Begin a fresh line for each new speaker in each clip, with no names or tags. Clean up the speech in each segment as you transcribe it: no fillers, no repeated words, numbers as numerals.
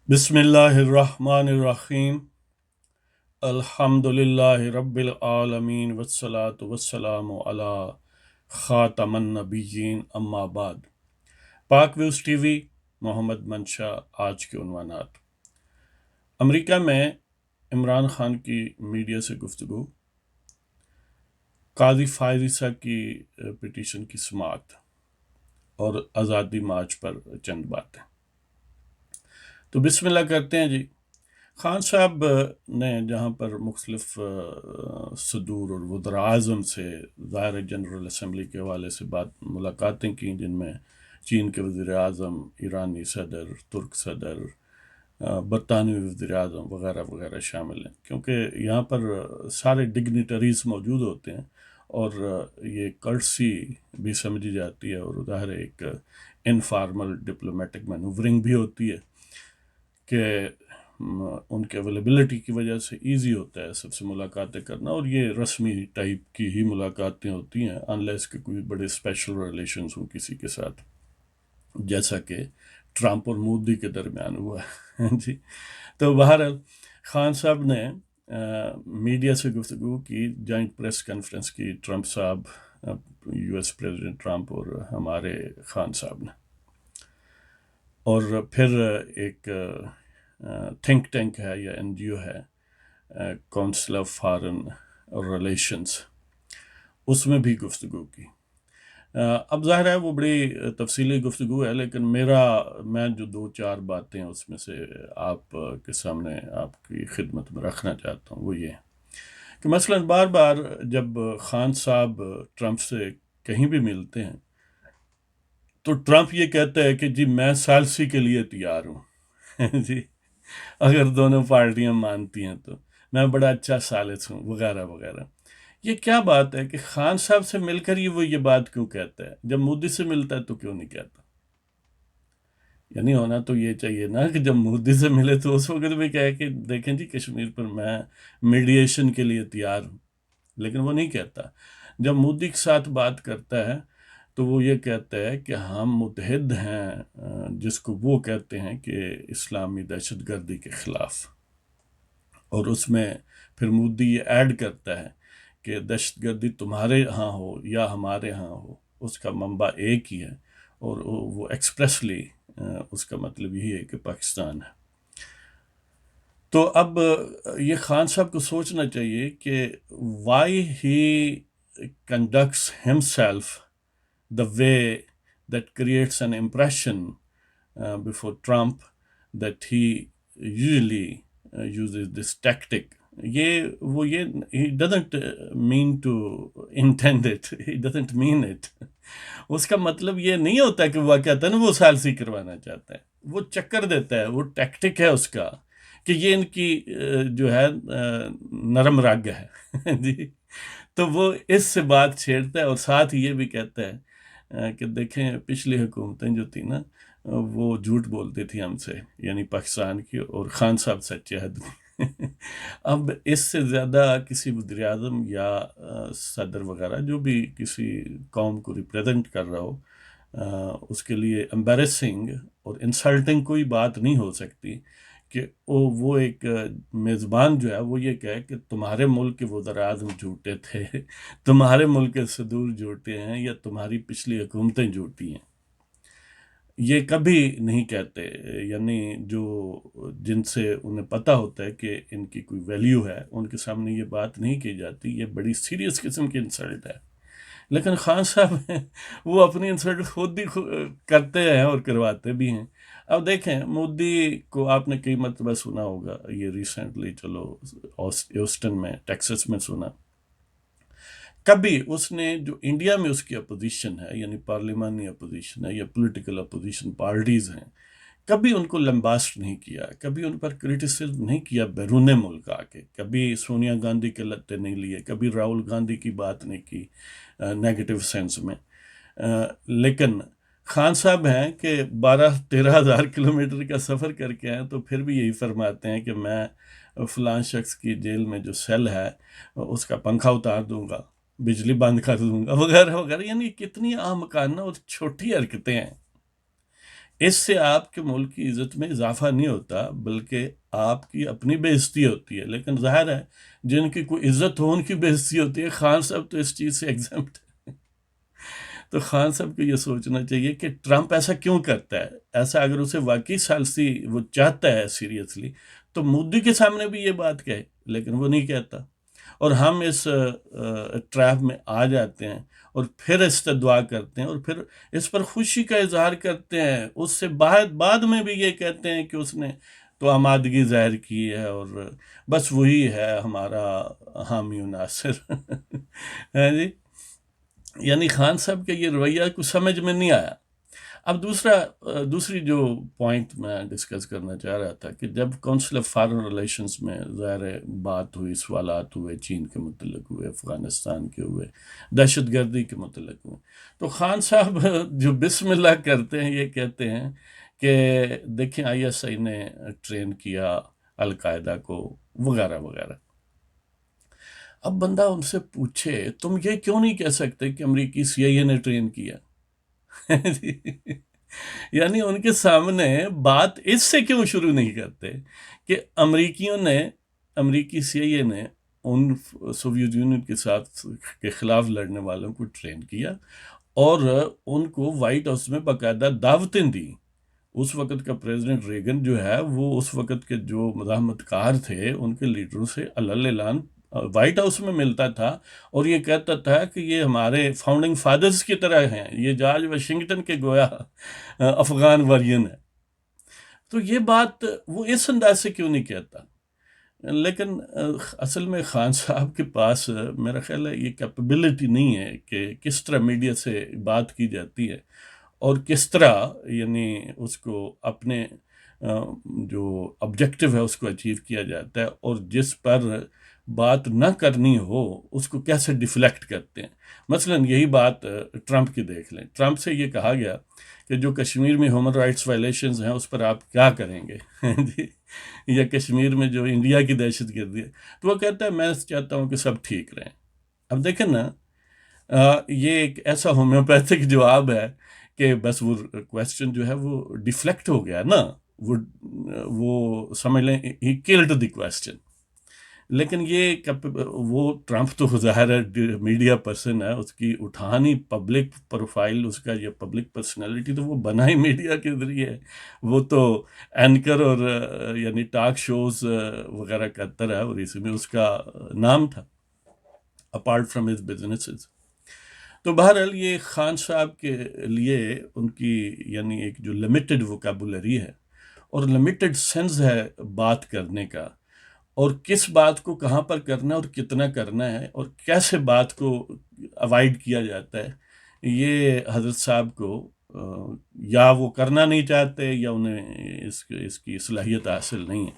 بسم اللہ الرحمن الرحیم الحمد للہ رب العالمین والصلاة والسلام علی خاتم النبیین اما بعد۔ پاک ویوز ٹی وی، محمد منشا۔ آج کے عنوانات: امریکہ میں عمران خان کی میڈیا سے گفتگو، قاضی فائز عیسیٰ کی پٹیشن کی سماعت اور آزادی مارچ پر چند باتیں۔ تو بسم اللہ کرتے ہیں جی۔ خان صاحب نے جہاں پر مختلف صدور اور وزراء اعظم سے ظاہر جنرل اسمبلی کے حوالے سے ملاقاتیں کیں، جن میں چین کے وزیر اعظم، ایرانی صدر، ترک صدر، برطانوی وزیر اعظم وغیرہ وغیرہ شامل ہیں، کیونکہ یہاں پر سارے ڈگنیٹریز موجود ہوتے ہیں اور یہ کرسی بھی سمجھی جاتی ہے، اور ظاہر ایک انفارمل ڈپلومیٹک مینوورنگ بھی ہوتی ہے کہ ان کے اویلیبلٹی کی وجہ سے ایزی ہوتا ہے سب سے ملاقاتیں کرنا، اور یہ رسمی ٹائپ کی ہی ملاقاتیں ہوتی ہیں، انلیس کہ کوئی بڑے اسپیشل ریلیشنز ہوں کسی کے ساتھ، جیسا کہ ٹرمپ اور مودی کے درمیان ہوا ہے جی۔ تو بہرحال خان صاحب نے میڈیا سے گفتگو کی، جوائنٹ پریس کانفرنس کی، ٹرمپ صاحب، یو ایس پریزیڈنٹ ٹرمپ اور ہمارے خان صاحب نے، اور پھر ایک تھنک ٹینک ہے یا این جی او ہے، کونسل آف فارن ریلیشنز، اس میں بھی گفتگو کی۔ اب ظاہر ہے وہ بڑی تفصیلی گفتگو ہے، لیکن میں جو دو چار باتیں اس میں سے آپ کے سامنے آپ کی خدمت میں رکھنا چاہتا ہوں، وہ یہ ہے کہ مثلا بار بار جب خان صاحب ٹرمپ سے کہیں بھی ملتے ہیں تو ٹرمپ یہ کہتا ہے کہ جی میں ثالثی کے لیے تیار ہوں جی، اگر دونوں پارٹیاں مانتی ہیں تو میں بڑا اچھا ثالث ہوں وغیرہ وغیرہ۔ یہ کیا بات ہے کہ خان صاحب سے مل کر وہ یہ بات کیوں کہتا ہے، جب مودی سے ملتا ہے تو کیوں نہیں کہتا؟ یعنی ہونا تو یہ چاہیے نا کہ جب مودی سے ملے تو اس وقت بھی کہے کہ دیکھیں جی کشمیر پر میں میڈیشن کے لیے تیار ہوں، لیکن وہ نہیں کہتا۔ جب مودی کے ساتھ بات کرتا ہے تو وہ یہ کہتا ہے کہ ہم متحد ہیں، جس کو وہ کہتے ہیں کہ اسلامی دہشت گردی کے خلاف، اور اس میں پھر مودی یہ ایڈ کرتا ہے کہ دہشت گردی تمہارے ہاں ہو یا ہمارے ہاں ہو، اس کا منبع ایک ہی ہے، اور وہ ایکسپریسلی اس کا مطلب یہی ہے کہ پاکستان ہے۔ تو اب یہ خان صاحب کو سوچنا چاہیے کہ why he conducts himself the way that creates an impression before Trump that he usually uses this tactic. He doesn't mean to intend it. He doesn't mean it. اس کا مطلب یہ نہیں ہوتا کہ وہ کہتا ہے نا وہ ثالثی کروانا چاہتا ہے، وہ چکر دیتا ہے، وہ ٹیکٹک ہے اس کا کہ یہ ان کی جو ہے نرم رگ ہے جی۔ تو وہ اس سے بات چھیڑتا ہے، اور ساتھ یہ بھی کہتا ہے کہ دیکھیں پچھلی حکومتیں جو تھیں نا وہ جھوٹ بولتی تھی ہم سے، یعنی پاکستان کی، اور خان صاحب سچے آدمی۔ اب اس سے زیادہ کسی وزیر اعظم یا صدر وغیرہ جو بھی کسی قوم کو ریپریزنٹ کر رہا ہو، اس کے لیے امبیرسنگ اور انسلٹنگ کوئی بات نہیں ہو سکتی کہ وہ ایک میزبان جو ہے وہ یہ کہے کہ تمہارے ملک کے وزراء اعظم جھوٹے تھے، تمہارے ملک کے صدور جھوٹے ہیں، یا تمہاری پچھلی حکومتیں جھوٹی ہیں۔ یہ کبھی نہیں کہتے، یعنی جن سے انہیں پتہ ہوتا ہے کہ ان کی کوئی ویلیو ہے، ان کے سامنے یہ بات نہیں کی جاتی، یہ بڑی سیریس قسم کی انسلٹ ہے۔ لیکن خان صاحب ہیں وہ اپنی انسلٹ خود ہی کرتے ہیں اور کرواتے بھی ہیں۔ اب دیکھیں مودی کو آپ نے کئی مرتبہ سنا ہوگا، یہ ریسنٹلی چلو ہیوسٹن میں ٹیکسس میں سنا، کبھی اس نے جو انڈیا میں اس کی اپوزیشن ہے، یعنی پارلیمانی اپوزیشن ہے یا پولیٹیکل اپوزیشن پارٹیز ہیں، کبھی ان کو لمباسٹ نہیں کیا، کبھی ان پر کرٹیسزم نہیں کیا بیرون ملک آ کے، کبھی سونیا گاندھی کے لتے نہیں لیے، کبھی راہل گاندھی کی بات نہیں کی نیگیٹو سینس میں۔ لیکن خان صاحب ہیں کہ 12-13 ہزار کلومیٹر کا سفر کر کے ہیں، تو پھر بھی یہی فرماتے ہیں کہ میں فلاں شخص کی جیل میں جو سیل ہے اس کا پنکھا اتار دوں گا، بجلی بند کر دوں گا، وغیرہ وغیرہ۔ یعنی کتنی احمقانہ اور چھوٹی حرکتیں ہیں اس سے آپ کے ملک کی عزت میں اضافہ نہیں ہوتا بلکہ آپ کی اپنی بے عزتی ہوتی ہے. لیکن ظاہر ہے جن کی کوئی عزت ہو ان کی بے عزتی ہوتی ہے. خان صاحب تو اس چیز سے ایگزمپٹ ہے. تو خان صاحب کو یہ سوچنا چاہیے کہ ٹرمپ ایسا کیوں کرتا ہے. ایسا اگر اسے واقعی سالسی وہ چاہتا ہے سیریسلی تو مودی کے سامنے بھی یہ بات کہے، لیکن وہ نہیں کہتا. اور ہم اس ٹریپ میں آ جاتے ہیں اور پھر اس سے دعا کرتے ہیں اور پھر اس پر خوشی کا اظہار کرتے ہیں. اس سے بعد میں بھی یہ کہتے ہیں کہ اس نے تو آمادگی ظاہر کی ہے اور بس وہی ہے ہمارا حامی و ناصر. ہے جی. یعنی خان صاحب کے یہ رویہ کچھ سمجھ میں نہیں آیا. اب دوسری جو پوائنٹ میں ڈسکس کرنا چاہ رہا تھا کہ جب کونسل آف فارن ریلیشنز میں ظاہر بات ہوئی، سوالات ہوئے، چین کے متعلق ہوئے، افغانستان کے ہوئے، دہشت گردی کے متعلق ہوئے، تو خان صاحب جو بسم اللہ کرتے ہیں یہ کہتے ہیں کہ دیکھیں ISI نے ٹرین کیا القاعدہ کو وغیرہ وغیرہ. اب بندہ ان سے پوچھے تم یہ کیوں نہیں کہہ سکتے کہ امریکی CIA نے ٹرین کیا؟ یعنی ان کے سامنے بات اس سے کیوں شروع نہیں کرتے کہ امریکی CIA نے ان سوویت یونین کے خلاف لڑنے والوں کو ٹرین کیا اور ان کو وائٹ ہاؤس میں باقاعدہ دعوتیں دی. اس وقت کا پریزیڈنٹ ریگن جو ہے وہ اس وقت کے جو مزاحمت کار تھے ان کے لیڈروں سے علل اعلان وائٹ ہاؤس میں ملتا تھا اور یہ کہتا تھا کہ یہ ہمارے فاؤنڈنگ فادرز کی طرح ہیں، یہ جارج واشنگٹن کے گویا افغان ورژن ہے. تو یہ بات وہ اس انداز سے کیوں نہیں کہتا؟ لیکن اصل میں خان صاحب کے پاس میرا خیال ہے یہ کیپیبلٹی نہیں ہے کہ کس طرح میڈیا سے بات کی جاتی ہے اور کس طرح یعنی اس کو اپنے جو آبجیکٹو ہے اس کو اچیو کیا جاتا ہے اور جس پر بات نہ کرنی ہو اس کو کیسے ڈیفلیکٹ کرتے ہیں. مثلا یہی بات ٹرمپ کی دیکھ لیں. ٹرمپ سے یہ کہا گیا کہ جو کشمیر میں ہیومن رائٹس وائلیشنز ہیں اس پر آپ کیا کریں گے جی، یا کشمیر میں جو انڈیا کی دہشت گردی ہے، تو وہ کہتا ہے میں چاہتا ہوں کہ سب ٹھیک رہیں. اب دیکھیں نا یہ ایک ایسا ہومیوپیتھک جواب ہے کہ بس وہ کویسچن جو ہے وہ ڈیفلیکٹ ہو گیا نا، وہ سمجھ لیں ہی کلڈ دی کویسچن. لیکن یہ وہ ٹرمپ تو ظاہر ہے میڈیا پرسن ہے، اس کی اٹھانی پبلک پروفائل، اس کا یہ پبلک پرسنالٹی تو وہ بنا ہی میڈیا کے ذریعے ہے. وہ تو اینکر اور یعنی ٹاک شوز وغیرہ کرتا رہا اور اسی میں اس کا نام تھا اپارٹ فرام ہز بزنسز. تو بہرحال یہ خان صاحب کے لیے ان کی یعنی ایک جو لمیٹڈ ووکیبولری ہے اور لمیٹڈ سینس ہے بات کرنے کا اور کس بات کو کہاں پر کرنا ہے اور کتنا کرنا ہے اور کیسے بات کو اوائڈ کیا جاتا ہے، یہ حضرت صاحب کو یا وہ کرنا نہیں چاہتے یا انہیں اس کی صلاحیت حاصل نہیں ہے.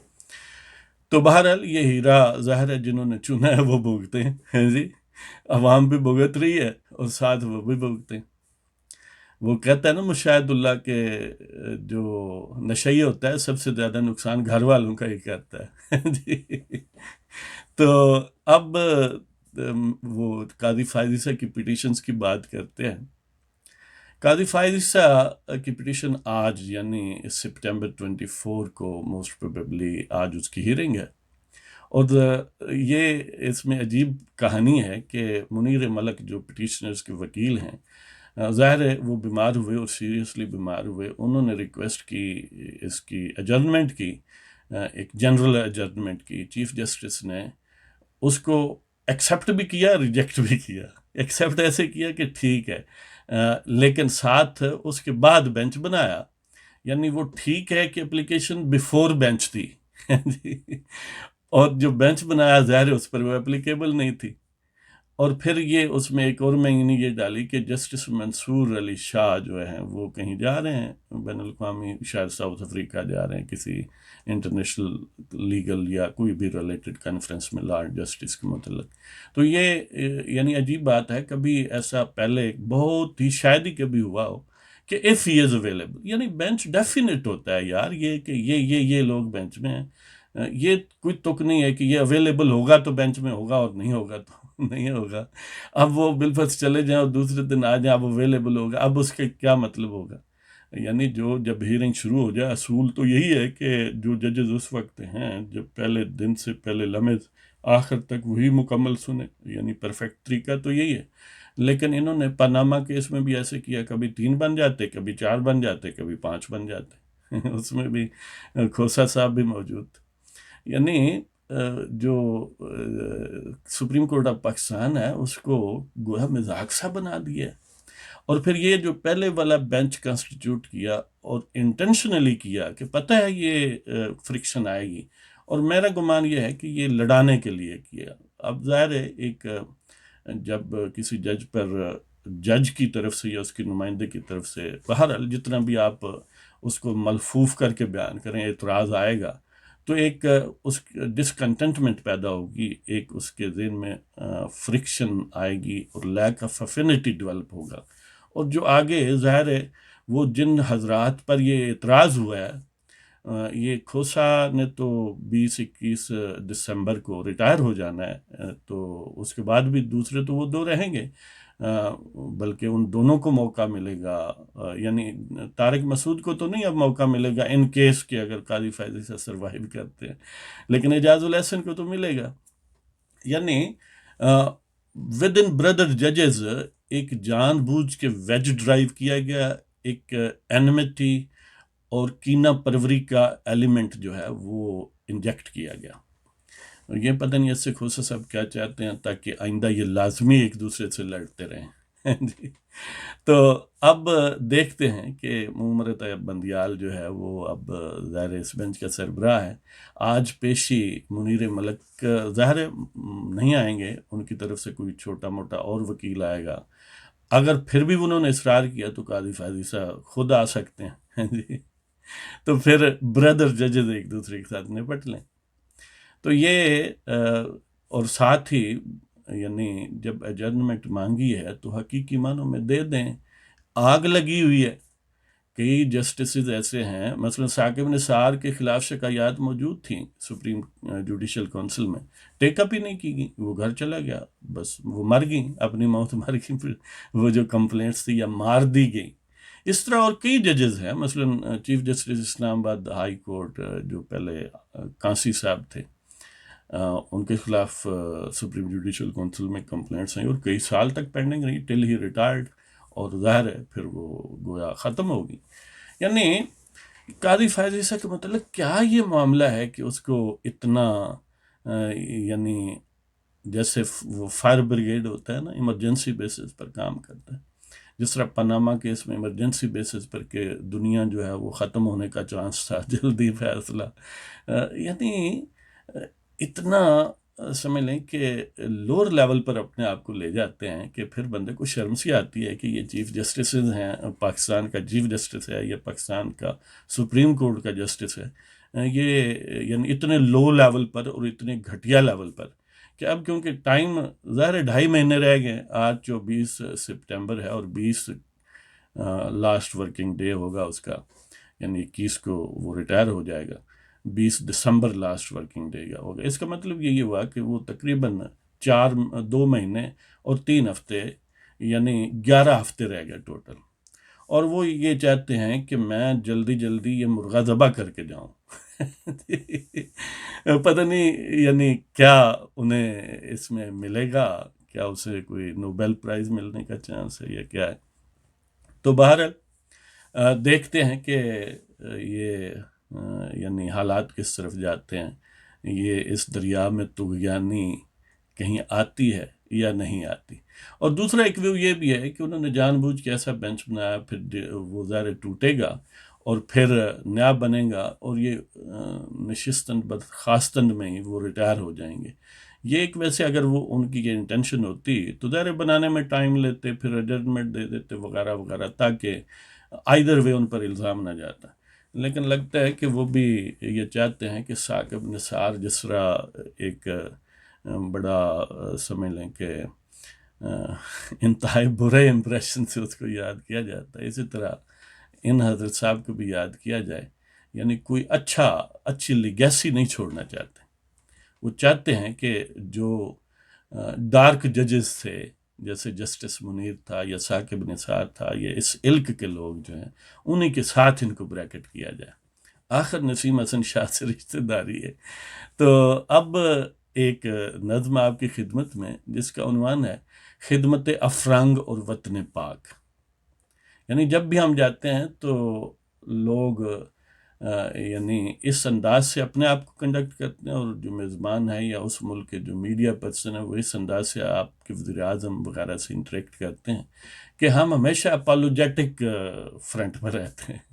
تو بہرحال یہ ہیرا ظاہر ہے جنہوں نے چنا ہے وہ بھگتے ہیں جی. عوام بھی بھگت رہی ہے اور ساتھ وہ بھی بھگتے ہیں. وہ کہتا ہے نا مشاہد اللہ کے جو نشئی ہوتا ہے سب سے زیادہ نقصان گھر والوں کا ہی کرتا ہے جی. تو اب وہ قاضی فائزہ کی پٹیشنز کی بات کرتے ہیں. قاضی فائزہ کی پٹیشن آج یعنی سپٹمبر 24 کو موسٹ پروبیبلی آج اس کی ہیرنگ ہے. اور یہ اس میں عجیب کہانی ہے کہ منیر ملک جو پٹیشنرز کے وکیل ہیں، ظاہر ہے وہ بیمار ہوئے اور سیریسلی بیمار ہوئے. انہوں نے ریکویسٹ کی اس کی ایڈجرنمنٹ کی، ایک جنرل ایڈجرنمنٹ کی. چیف جسٹس نے اس کو ایکسیپٹ بھی کیا، ریجیکٹ بھی کیا. ایکسیپٹ ایسے کیا کہ ٹھیک ہے، لیکن ساتھ اس کے بعد بینچ بنایا. یعنی وہ ٹھیک ہے کہ اپلیکیشن بیفور بینچ تھی اور جو بینچ بنایا ظاہر اس پر وہ اپلیکیبل نہیں تھی. اور پھر یہ اس میں ایک اور معنی یہ ڈالی کہ جسٹس منصور علی شاہ جو ہیں وہ کہیں جا رہے ہیں بین الاقوامی، شاید ساؤتھ افریقہ جا رہے ہیں کسی انٹرنیشنل لیگل یا کوئی بھی ریلیٹڈ کانفرنس میں لا جسٹس کے متعلق. تو یہ یعنی عجیب بات ہے، کبھی ایسا پہلے بہت ہی شاید ہی کبھی ہوا ہو کہ if he is available، یعنی بینچ ڈیفینیٹ ہوتا ہے یار، یہ کہ یہ لوگ بینچ میں ہیں. یہ کوئی تک نہیں ہے کہ یہ اویلیبل ہوگا تو بینچ میں ہوگا اور نہیں ہوگا تو نہیں ہوگا. اب وہ بالفرض چلے جائیں اور دوسرے دن آ جائیں اب اویلیبل ہوگا، اب اس کے کیا مطلب ہوگا؟ یعنی جو جب ہیئرنگ شروع ہو جائے، اصول تو یہی ہے کہ جو ججز اس وقت ہیں جب پہلے دن سے پہلے لمحے آخر تک وہی مکمل سنیں، یعنی پرفیکٹ طریقہ تو یہی ہے. لیکن انہوں نے پاناما کیس میں بھی ایسے کیا، کبھی 3 بن جاتے، کبھی 4 بن جاتے، کبھی 5 بن جاتے. اس میں بھی کھوسا صاحب بھی موجود تھے. یعنی جو سپریم کورٹ آف پاکستان ہے اس کو گویا مذاق سا بنا دیا ہے. اور پھر یہ جو پہلے والا بینچ کنسٹیٹیوٹ کیا اور انٹینشنلی کیا کہ پتہ ہے یہ فرکشن آئے گی، اور میرا گمان یہ ہے کہ یہ لڑانے کے لیے کیا. اب ظاہر ہے ایک جب کسی جج پر جج کی طرف سے یا اس کی نمائندے کی طرف سے بہرحال جتنا بھی آپ اس کو ملفوف کر کے بیان کریں اعتراض آئے گا تو ایک اس ڈسکنٹنٹمنٹ پیدا ہوگی، ایک اس کے ذہن میں فرکشن آئے گی اور لیک آف افینٹی ڈیولپ ہوگا. اور جو آگے ظاہر ہے وہ جن حضرات پر یہ اعتراض ہوا ہے، یہ کھوسا نے تو 20-21 دسمبر کو ریٹائر ہو جانا ہے، تو اس کے بعد بھی دوسرے تو وہ 2 رہیں گے، بلکہ ان دونوں کو موقع ملے گا. یعنی طارق مسعود کو تو نہیں اب موقع ملے گا ان کیس کہ اگر قاضی فیضی سے سروائیو کرتے ہیں، لیکن اعجاز الاحسن کو تو ملے گا. یعنی ود ان بردر ججز ایک جان بوجھ کے ویج ڈرائیو کیا گیا، ایک اینمٹی اور کینہ پروری کا ایلیمنٹ جو ہے وہ انجیکٹ کیا گیا. یہ پتہ نہیں اس سے کھوسا صاحب کیا چاہتے ہیں تاکہ آئندہ یہ لازمی ایک دوسرے سے لڑتے رہیں. جی تو اب دیکھتے ہیں کہ عمر طیب بندیال جو ہے وہ اب ظاہر اس بینچ کا سربراہ ہے. آج پیشی منیر ملک ظاہر نہیں آئیں گے، ان کی طرف سے کوئی چھوٹا موٹا اور وکیل آئے گا. اگر پھر بھی انہوں نے اصرار کیا تو قاضی فاضی صاحب خود آ سکتے ہیں. جی تو پھر بردر ججز ایک دوسرے کے ساتھ نپٹ لیں. تو یہ اور ساتھ ہی یعنی جب ایڈجرنمنٹ مانگی ہے تو حقیقی معنوں میں دے دیں. آگ لگی ہوئی ہے، کئی جسٹسز ایسے ہیں، مثلا ثاقب نثار کے خلاف شکایات موجود تھیں سپریم جوڈیشل کونسل میں، ٹیک اپ ہی نہیں کی گئی، وہ گھر چلا گیا، بس وہ مر گئیں، اپنی موت مر گئیں، پھر وہ جو کمپلینٹس تھی یا مار دی گئی. اس طرح اور کئی ججز ہیں، مثلا چیف جسٹس اسلام آباد ہائی کورٹ جو پہلے کانسی صاحب تھے، ان کے خلاف سپریم جوڈیشل کونسل میں کمپلینٹس ہیں اور کئی سال تک پینڈنگ رہی ٹل ہی ریٹائرڈ، اور ظاہر ہے پھر وہ گویا ختم ہوگی. یعنی قاضی فیضی صاحب کا مطلب کیا یہ معاملہ ہے کہ اس کو اتنا یعنی جیسے وہ فائر بریگیڈ ہوتا ہے نا، ایمرجنسی بیسس پر کام کرتا ہے، جس طرح پاناما کیس میں ایمرجنسی بیسس پر کہ دنیا جو ہے وہ ختم ہونے کا چانس تھا، جلدی فیصلہ. یعنی اتنا سمجھ لیں کہ لوور لیول پر اپنے آپ کو لے جاتے ہیں کہ پھر بندے کو شرم سی آتی ہے کہ یہ چیف جسٹسز ہیں، پاکستان کا چیف جسٹس ہے یا پاکستان کا سپریم کورٹ کا جسٹس ہے، یہ یعنی اتنے لو لیول پر اور اتنے گھٹیا لیول پر کہ اب کیونکہ ٹائم ظاہر 2.5 مہینے رہ گئے. آج 24 سپٹمبر ہے اور 20 لاسٹ ورکنگ ڈے ہوگا اس کا، یعنی 21 کو وہ ریٹائر ہو جائے گا، 20 دسمبر لاسٹ ورکنگ ڈے کا ہوگا. اس کا مطلب یہی ہوا کہ وہ تقریباً 2 مہینے اور 3 ہفتے یعنی 11 ہفتے رہ گئے ٹوٹل. اور وہ یہ چاہتے ہیں کہ میں جلدی جلدی یہ مرغا ذبح کر کے جاؤں. پتہ نہیں یعنی کیا انہیں اس میں ملے گا، کیا اسے کوئی نوبیل پرائز ملنے کا چانس ہے یا کیا ہے. تو بہرحال دیکھتے ہیں کہ یہ یعنی حالات کس طرف جاتے ہیں. یہ اس دریا میں طغیانی کہیں آتی ہے یا نہیں آتی. اور دوسرا ایک ویو یہ بھی ہے کہ انہوں نے جان بوجھ کے ایسا بینچ بنایا، پھر وہ ظاہر ٹوٹے گا اور پھر نیا بنے گا اور یہ نشستن بدخواستن میں ہی وہ ریٹائر ہو جائیں گے. یہ ایک ویسے اگر وہ ان کی یہ انٹینشن ہوتی تو ظاہر بنانے میں ٹائم لیتے، پھر ایڈجسٹمنٹ دے دیتے وغیرہ وغیرہ تاکہ آئدر وے ان پر الزام نہ جاتا. لیکن لگتا ہے کہ وہ بھی یہ چاہتے ہیں کہ ثاقب نثار جس طرح ایک بڑا سمجھ لیں کہ انتہائی برے امپریشن سے اس کو یاد کیا جاتا ہے، اسی طرح ان حضرت صاحب کو بھی یاد کیا جائے. یعنی کوئی اچھی لیگیسی نہیں چھوڑنا چاہتے. وہ چاہتے ہیں کہ جو ڈارک ججز تھے جیسے جسٹس منیر تھا یا ثاقب نثار تھا، یا اس علق کے لوگ جو ہیں انہی کے ساتھ ان کو بریکٹ کیا جائے. آخر نسیم حسن شاہ سے رشتہ داری ہے. تو اب ایک نظم آپ کی خدمت میں جس کا عنوان ہے خدمت افرنگ اور وطن پاک. یعنی جب بھی ہم جاتے ہیں تو لوگ یعنی اس انداز سے اپنے آپ کو کنڈکٹ کرتے ہیں، اور جو میزبان ہے یا اس ملک کے جو میڈیا پرسن ہیں وہ اس انداز سے آپ کے وزیر اعظم وغیرہ سے انٹریکٹ کرتے ہیں کہ ہم ہمیشہ اپالوجیٹک فرنٹ پر رہتے ہیں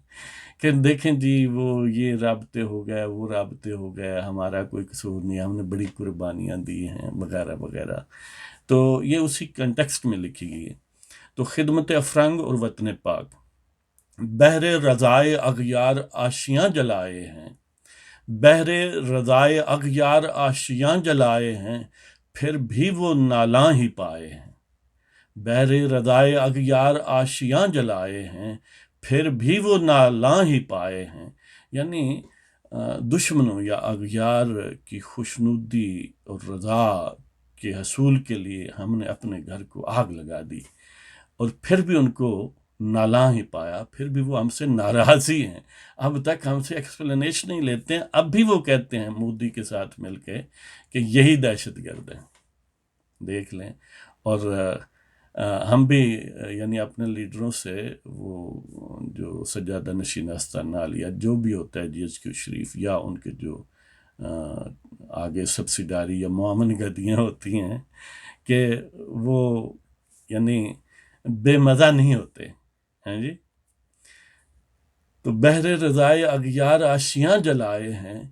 کہ دیکھیں جی وہ یہ رابطے ہو گئے، وہ رابطے ہو گئے، ہمارا کوئی قصور نہیں، ہم نے بڑی قربانیاں دی ہیں وغیرہ وغیرہ. تو یہ اسی کنٹیکسٹ میں لکھی گئی ہے. تو خدمت افرنگ اور وطن پاک. بہر رضائے اغیار آشیاں جلائے ہیں، بہر رضائے اغیار آشیاں جلائے ہیں، پھر بھی وہ نالاں ہی پائے ہیں. بہر رضائے اغیار آشیاں جلائے ہیں، پھر بھی وہ نالاں ہی پائے ہیں. یعنی دشمنوں یا اغیار کی خوشنودی اور رضا کے حصول کے لیے ہم نے اپنے گھر کو آگ لگا دی، اور پھر بھی ان کو نالاں ہی پایا، پھر بھی وہ ہم سے ناراض ہی ہیں. اب تک ہم سے ایکسپلینیشن نہیں لیتے ہیں. اب بھی وہ کہتے ہیں مودی کے ساتھ مل کے کہ یہی دہشت گرد ہیں. دیکھ لیں. اور ہم بھی یعنی اپنے لیڈروں سے وہ جو سجادہ نشین آستانال یا جو بھی ہوتا ہے GHQ شریف یا ان کے جو آگے سبسیڈاری یا معاون گدیاں ہوتی ہیں کہ وہ یعنی بے مزہ نہیں ہوتے ہیں جی. تو بہر رضائے اغیار آشیاں جلائے ہیں،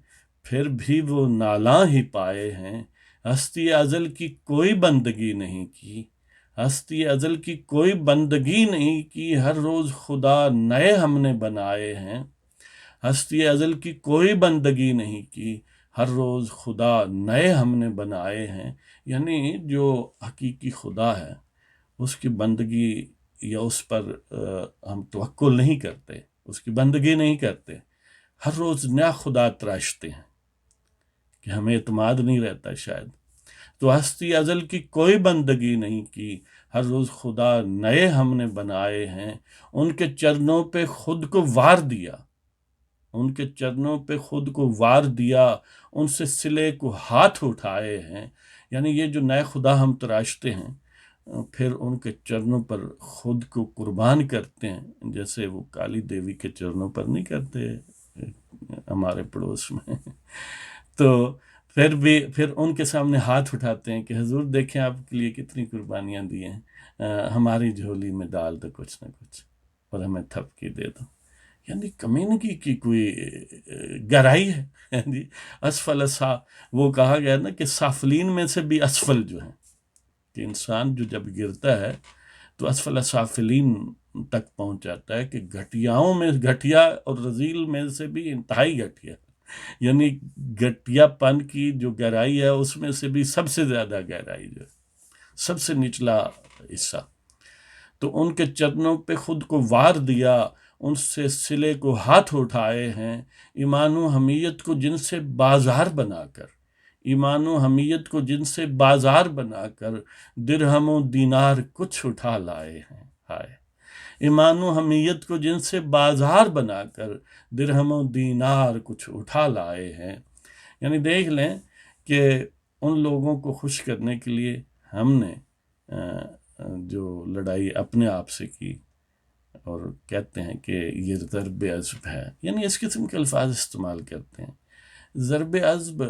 پھر بھی وہ نالاں ہی پائے ہیں. ہستی ازل کی کوئی بندگی نہیں کی، ہستی ازل کی کوئی بندگی نہیں کی، ہر روز خدا نئے ہم نے بنائے ہیں. ہستی ازل کی کوئی بندگی نہیں کی، ہر روز خدا نئے ہم نے بنائے ہیں. یعنی جو حقیقی خدا ہے اس کی بندگی یا اس پر ہم توکل نہیں کرتے، اس کی بندگی نہیں کرتے، ہر روز نیا خدا تراشتے ہیں کہ ہمیں اعتماد نہیں رہتا شاید. تو ہستی ازل کی کوئی بندگی نہیں کی، ہر روز خدا نئے ہم نے بنائے ہیں. ان کے چرنوں پہ خود کو وار دیا، ان کے چرنوں پہ خود کو وار دیا، ان سے صلے کو ہاتھ اٹھائے ہیں. یعنی یہ جو نئے خدا ہم تراشتے ہیں پھر ان کے چرنوں پر خود کو قربان کرتے ہیں، جیسے وہ کالی دیوی کے چرنوں پر نہیں کرتے ہمارے پڑوس میں. تو پھر ان کے سامنے ہاتھ اٹھاتے ہیں کہ حضور دیکھیں آپ کے لیے کتنی قربانیاں دی ہیں، ہماری جھولی میں ڈال دو کچھ نہ کچھ اور ہمیں تھپکی دے دو. یعنی کمیونٹی کی کوئی گہرائی ہے جی. اسفل وہ کہا گیا نا کہ سافلین میں سے بھی اسفل جو ہیں، کہ انسان جو جب گرتا ہے تو اسفل سافلین تک پہنچ جاتا ہے، کہ گھٹیاؤں میں گھٹیا اور رذیل میں سے بھی انتہائی گھٹیا، یعنی گھٹیا پن کی جو گہرائی ہے اس میں سے بھی سب سے زیادہ گہرائی جو ہے سب سے نچلا حصہ. تو ان کے چرنوں پہ خود کو وار دیا، ان سے صلے کو ہاتھ اٹھائے ہیں. ایمان و حمیت کو جن سے بازار بنا کر، ایمان و حمیت کو جن سے بازار بنا کر، درہم و دینار کچھ اٹھا لائے ہیں. ہائے. ایمان و حمیت کو جن سے بازار بنا کر، درہم و دینار کچھ اٹھا لائے ہیں. یعنی دیکھ لیں کہ ان لوگوں کو خوش کرنے کے لیے ہم نے جو لڑائی اپنے آپ سے کی، اور کہتے ہیں کہ یہ ضرب عزب ہے، یعنی اس قسم کے الفاظ استعمال کرتے ہیں. ضرب عزب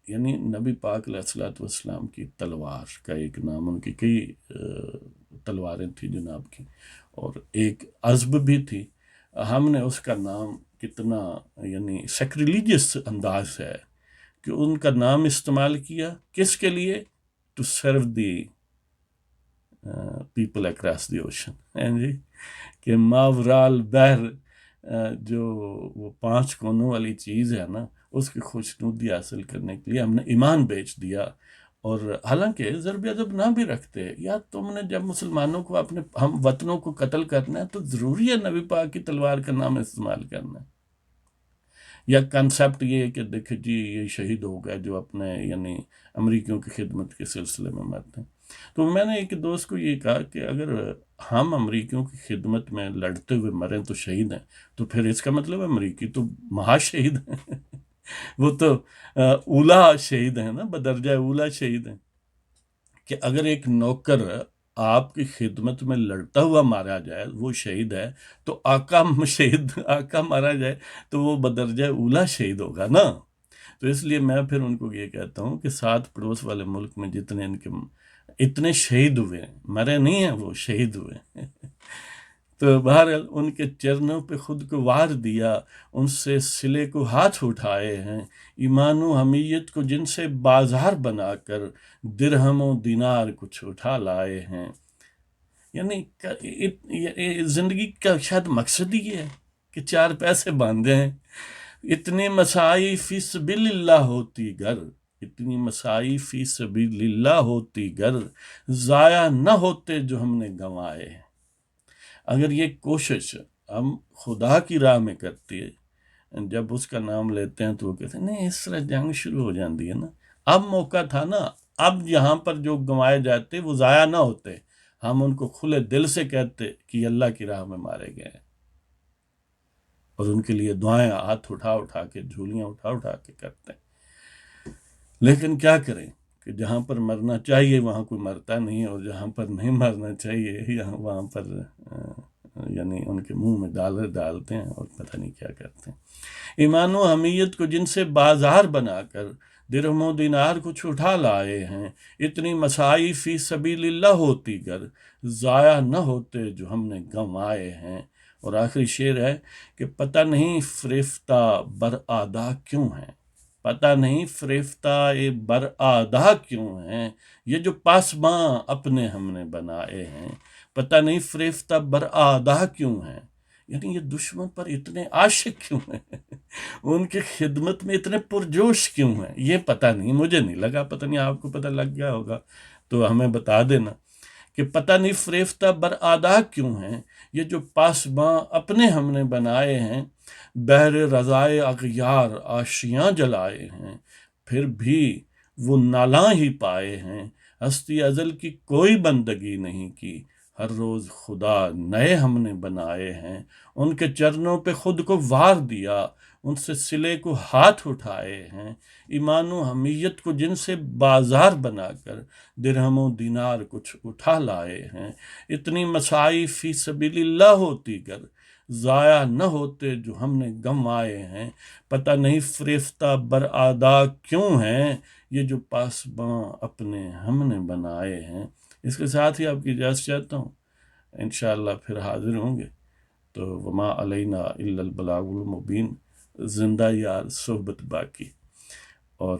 یعنی نبی پاک علیہ الصلوۃ والسلام کی تلوار کا ایک نام، ان کی کئی تلواریں تھیں جناب کی، اور ایک عزب بھی تھی. ہم نے اس کا نام کتنا یعنی سیکریلیجس انداز ہے کہ ان کا نام استعمال کیا کس کے لیے؟ To serve the people across the ocean. جی کہ ماورال بحر جو وہ 5 کونوں والی چیز ہے نا، اس کی خوشنودی حاصل کرنے کے لیے ہم نے ایمان بیچ دیا. اور حالانکہ ضرب عزب نہ بھی رکھتے، یا تم نے جب مسلمانوں کو اپنے ہم وطنوں کو قتل کرنا ہے تو ضروری ہے نبی پاک کی تلوار کا نام استعمال کرنا ہے. یا کنسیپٹ یہ ہے کہ دیکھیں جی یہ شہید ہو گئے جو اپنے یعنی امریکیوں کی خدمت کے سلسلے میں مرتے ہیں. تو میں نے ایک دوست کو یہ کہا کہ اگر ہم امریکیوں کی خدمت میں لڑتے ہوئے مریں تو شہید ہیں، تو پھر اس کا مطلب امریکی تو مہا شہید ہیں وہ تو اولا شہید ہیں نا، بدرجہ اولا شہید ہیں. کہ اگر ایک نوکر آپ کی خدمت میں لڑتا ہوا مارا جائے وہ شہید ہے، تو آقا مارا جائے تو وہ بدرجہ اولا شہید ہوگا نا. تو اس لیے میں پھر ان کو یہ کہتا ہوں کہ ساتھ پڑوس والے ملک میں جتنے ان کے اتنے شہید ہوئے ہیں، مرے نہیں ہیں، وہ شہید ہوئے ہیں تو بہرحال ان کے چرنوں پہ خود کو وار دیا، ان سے صلے کو ہاتھ اٹھائے ہیں، ایمان و حمیت کو جن سے بازار بنا کر درہم و دینار کچھ اٹھا لائے ہیں. یعنی زندگی کا شاید مقصد ہی ہے کہ چار پیسے باندھے ہیں. اتنی مسائی فی سبیل اللہ ہوتی گر، اتنی مسائی فی سبیل اللہ ہوتی گر، ضائع نہ ہوتے جو ہم نے گنوائے ہیں. اگر یہ کوشش ہم خدا کی راہ میں کرتے ہیں، جب اس کا نام لیتے ہیں تو وہ کہتے ہیں نہیں اس طرح جنگ شروع ہو جاتی ہے نا، اب موقع تھا نا، اب یہاں پر جو گنوائے جاتے وہ ضائع نہ ہوتے، ہم ان کو کھلے دل سے کہتے کہ اللہ کی راہ میں مارے گئے ہیں، اور ان کے لیے دعائیں ہاتھ اٹھا کے، جھولیاں اٹھا کے کرتے ہیں. لیکن کیا کریں کہ جہاں پر مرنا چاہیے وہاں کوئی مرتا نہیں، اور جہاں پر نہیں مرنا چاہیے وہاں پر یعنی ان کے منہ میں ڈالر ڈالتے ہیں اور پتہ نہیں کیا کرتے ہیں. ایمان و حمیت کو جن سے بازار بنا کر درہم و دینار کچھ اٹھا لائے ہیں، اتنی مسائی فی سبیل اللہ ہوتی گر، ضائع نہ ہوتے جو ہم نے گنوائے ہیں. اور آخری شعر ہے کہ پتہ نہیں فریفتہ برآدہ کیوں ہیں، پتہ نہیں فریفتہ برآدہ کیوں ہیں، یہ جو پاسباں اپنے ہم نے بنائے ہیں. پتہ نہیں فریفتہ برآدہ کیوں ہیں، یعنی یہ دشمن پر اتنے عاشق کیوں ہیں ان کی خدمت میں اتنے پرجوش کیوں ہیں، یہ پتہ نہیں، مجھے نہیں لگا، پتہ نہیں آپ کو پتہ لگ گیا ہوگا تو ہمیں بتا دینا کہ پتہ نہیں فریفتہ برآدہ کیوں ہیں، یہ جو پاسباں اپنے ہم نے بنائے ہیں. بحر رضائے اغیار آشیاں جلائے ہیں، پھر بھی وہ نالاں ہی پائے ہیں. ہستی ازل کی کوئی بندگی نہیں کی، ہر روز خدا نئے ہم نے بنائے ہیں. ان کے چرنوں پہ خود کو وار دیا، ان سے صلے کو ہاتھ اٹھائے ہیں. ایمان و حمیت کو جن سے بازار بنا کر درہم و دینار کچھ اٹھا لائے ہیں. اتنی مسائی فی سبیل اللہ ہوتی گر، ضائع نہ ہوتے جو ہم نے گنوائے ہیں. پتہ نہیں فریفتہ برآدہ کیوں ہیں، یہ جو پاسباں اپنے ہم نے بنائے ہیں. اس کے ساتھ ہی آپ کی اجازت چاہتا ہوں، انشاءاللہ پھر حاضر ہوں گے. تو وما علینا الا البلاغ المبین، زندہ یار صحبت باقی. اور